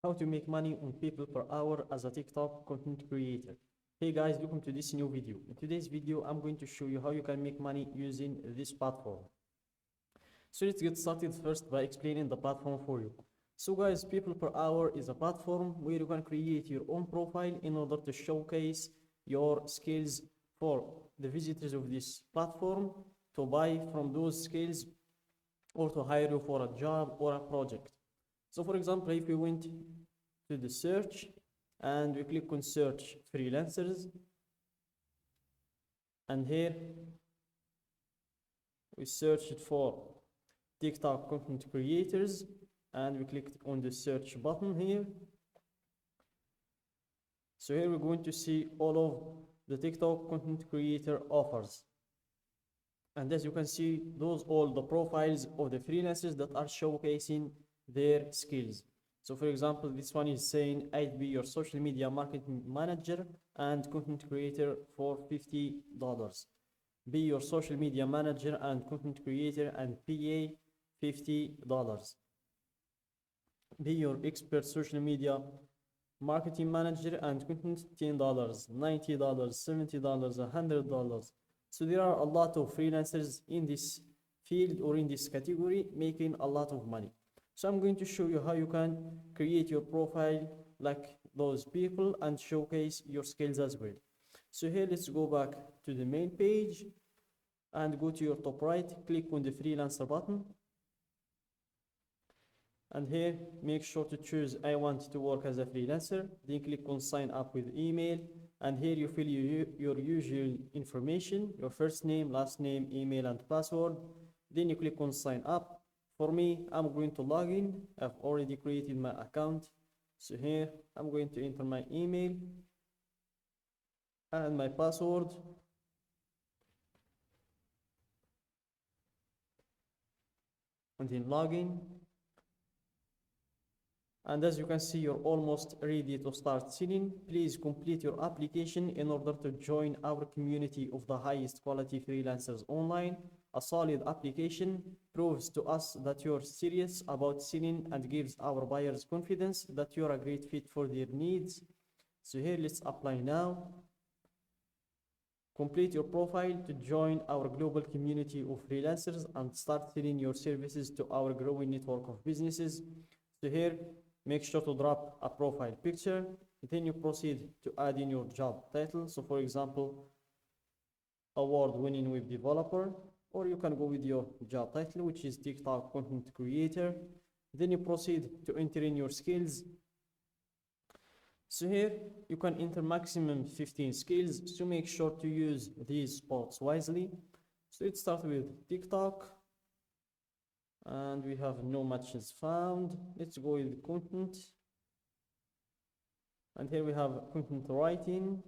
how to make money on people per hour as a TikTok content creator. Hey guys, welcome to this new video. In today's video, I'm going to show you how you can make money using this platform. So let's get started first by explaining the platform for you. So guys, People Per Hour is a platform where you can create your own profile in order to showcase your skills for the visitors of this platform to buy from those skills or to hire you for a job or a project. So for example, if we went to the search and we click on search freelancers, and here we searched for TikTok content creators, and we clicked on the search button here. So here we're going to see all of the TikTok content creator offers. And as you can see, those all the profiles of the freelancers that are showcasing their skills. So for example, this one is saying I'd be your social media marketing manager and content creator for $50. Be your social media manager and content creator and PA $50. Be your expert social media marketing manager and content $10, $90, $70, $100. So there are a lot of freelancers in this field or in this category making a lot of money. So I'm going to show you how you can create your profile like those people and showcase your skills as well. So here, let's go back to the main page and go to your top right, click on the freelancer button. And here, make sure to choose I want to work as a freelancer, then click on sign up with email. And here you fill your usual information, your first name, last name, email, and password. Then you click on sign up. For me, I'm going to log in. I've already created my account. So here, I'm going to enter my email and my password. And then log in. And as you can see, you're almost ready to start selling. Please complete your application in order to join our community of the highest quality freelancers online. A solid application proves to us that you're serious about selling and gives our buyers confidence that you're a great fit for their needs. So here, let's apply now. Complete your profile to join our global community of freelancers and start selling your services to our growing network of businesses. So here, make sure to drop a profile picture. Then you proceed to add in your job title. So for example, award-winning web developer, or you can go with your job title, which is TikTok content creator. Then you proceed to enter in your skills. So here, you can enter maximum 15 skills. So make sure to use these spots wisely. So let's start with TikTok. And we have no matches found. Let's go with content. And here we have content writing,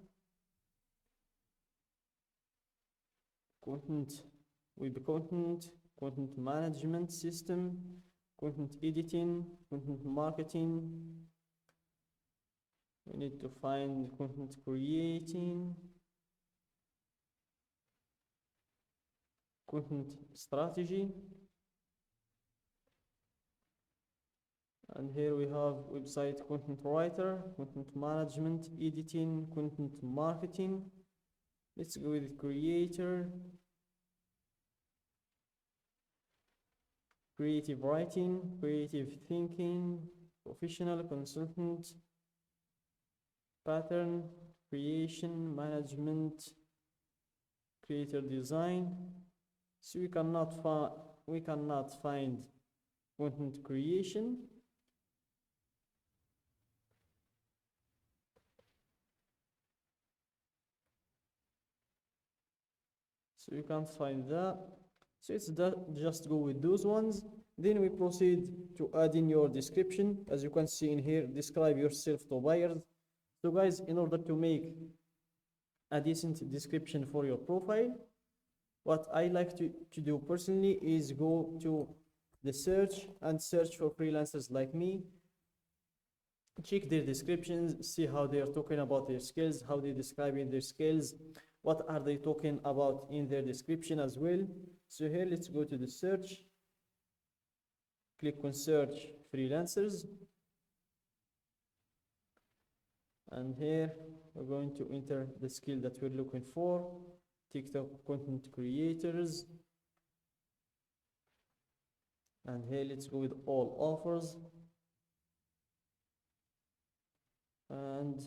content web content, content management system, content editing, content marketing. We need to find content creating, content strategy. And here we have website content writer, content management, editing, content marketing. Let's go with creator, creative writing, creative thinking, professional consultant, pattern creation, management, creator design. So we cannot find content creation. So you can't find that. So it's that, just go with those ones. Then we proceed to add in your description. As you can see in here, describe yourself to buyers. So guys, in order to make a decent description for your profile, what I like to do personally is go to the search and search for freelancers like me. Check their descriptions, see how they are talking about their skills, how they describe in their skills, what are they talking about in their description as well. So here, let's go to the search, click on search freelancers, And here we're going to enter the skill that we're looking for, TikTok content creators. And here let's go with all offers. And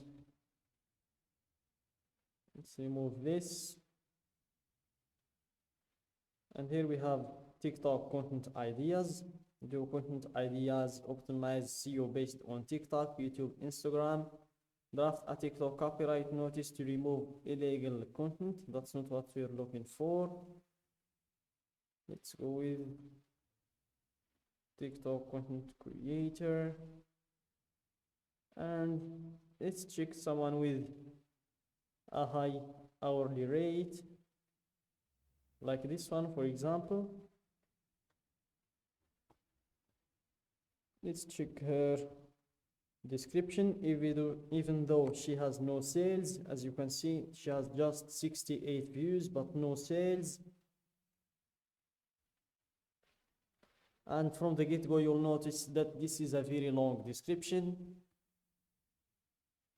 let's remove this. And here we have TikTok content ideas. Do content ideas, optimize SEO based on TikTok, YouTube, Instagram. Draft a TikTok copyright notice to remove illegal content. That's not what we're looking for. Let's go with TikTok content creator. And let's check someone with a high hourly rate, like this one, for example. Let's check her description. Even though she has no sales, as you can see, she has just 68 views but no sales. And from the get-go, you'll notice that this is a very long description.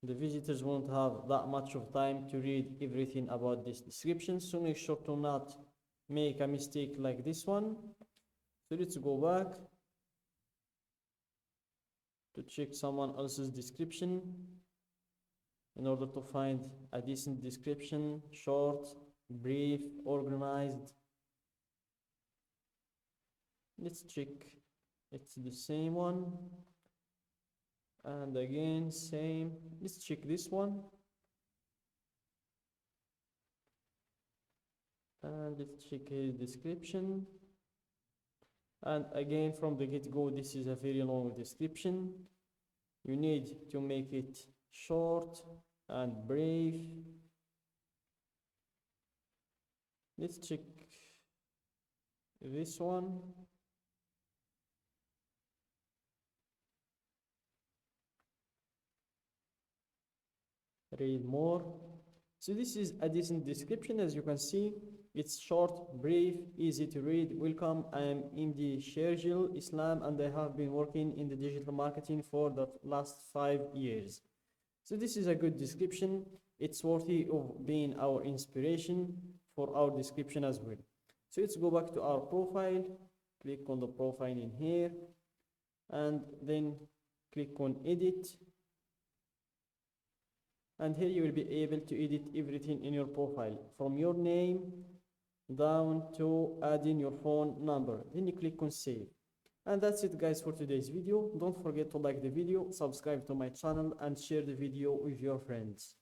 The visitors won't have that much of time to read everything about this description, so make sure to not make a mistake like this one. So let's go back to check someone else's description in order to find a decent description, short, brief, organized. Let's check, it's the same one. And again, same. Let's check this one. And let's check his description. And again, from the get-go, this is a very long description. You need to make it short and brief. Let's check this one. Read more. So this is a decent description. As you can see, it's short, brief, easy to read. Welcome, I am MD Shergil Islam, and I have been working in the digital marketing for the last 5 years. So this is a good description. It's worthy of being our inspiration for our description as well. So let's go back to our profile. Click on the profile in here, and then click on edit. And here you will be able to edit everything in your profile, from your name down to adding your phone number. Then you click on save. And that's it, guys, for today's video. Don't forget to like the video, subscribe to my channel, and share the video with your friends.